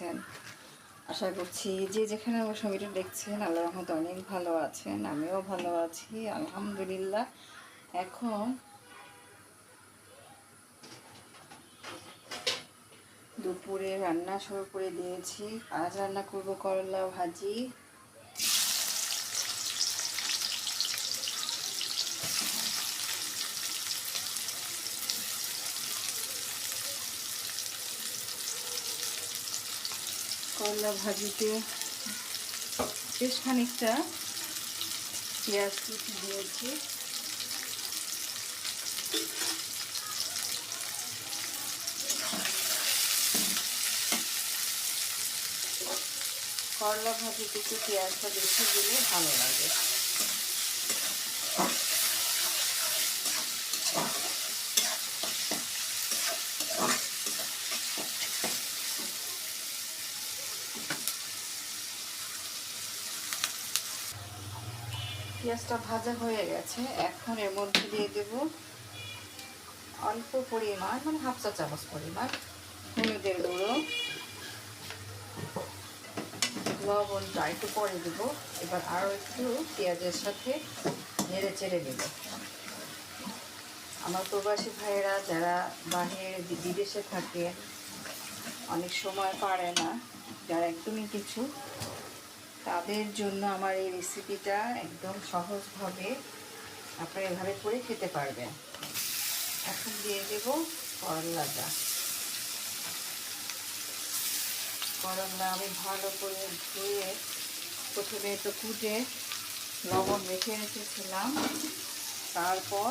আছেন? আশা করছি যে যেখানে আমার ছবিটা দেখছেন আল্লাহর রহমতে অনেক ভালো আছেন। আমিও ভালো আছি আলহামদুলিল্লাহ। এখন দুপুরে রান্না শুরু করে দিয়েছি। আজ রান্না করব করলা ভাজি। করলা ভাজিতে বেশ খানিকটা পেঁয়াজ কুচি দিয়েছি। করলা ভাজিতে একটু পেঁয়াজটা বেশি দিলে ভালো লাগে। পেঁয়াজটা ভাজা হয়ে গেছে। এখন এর মধ্যে দিয়ে দেব অল্প পরিমাণ, মানে হাফ চা চামচ পরিমাণ হলুদের গুঁড়ো, লবণটা একটু পরে দেব। এবার আরও একটু পেঁয়াজের সাথে নেড়ে চেড়ে দেব। আমার প্রবাসী ভাইয়েরা যারা বাহিরে বিদেশে থাকে, অনেক সময় পারে না, যারা একদমই কিছু, তাদের জন্য আমার এই রেসিপিটা একদম সহজভাবে আপনারা এভাবে করে খেতে পারবেন। এখন দিয়ে দেব করলাটা। করলা আমি ভালো করে ধুয়ে প্রথমে একটু কুটে লবণ রেখে রেখেছিলাম, তারপর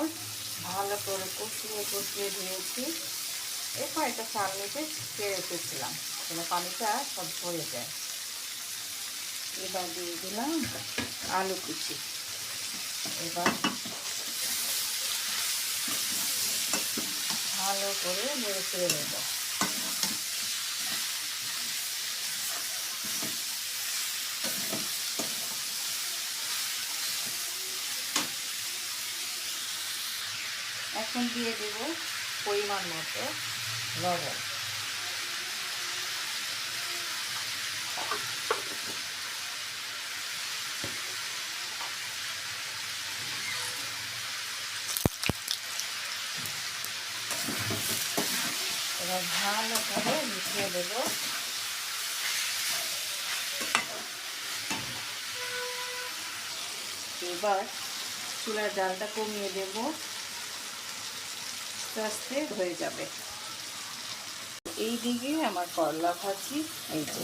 ভালো করে কষিয়ে ধুয়েছি। এরপর একটা চালনিতে ছেড়ে রেখেছিলাম যেন পানিটা সব ঝরে যায়। এবার দিয়ে দিলাম আলু কুচি। এবার ভালো করে নেড়ে চেড়ে নেব। এখন দিয়ে দেব পরিমাণ মতো লবণ। এবার ভালো করে মিশিয়ে দেব। এবার চুলার জালটা কমিয়ে দেব, আস্তে আস্তে হয়ে যাবে। এই দিকে আমার করলা ভাজি এই যে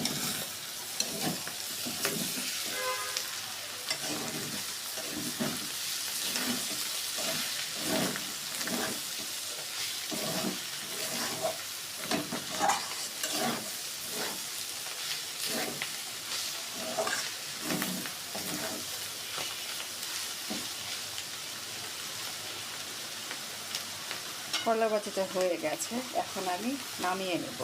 করলা ভাজিটা হয়ে গেছে। এখন আমি নামিয়ে নেব।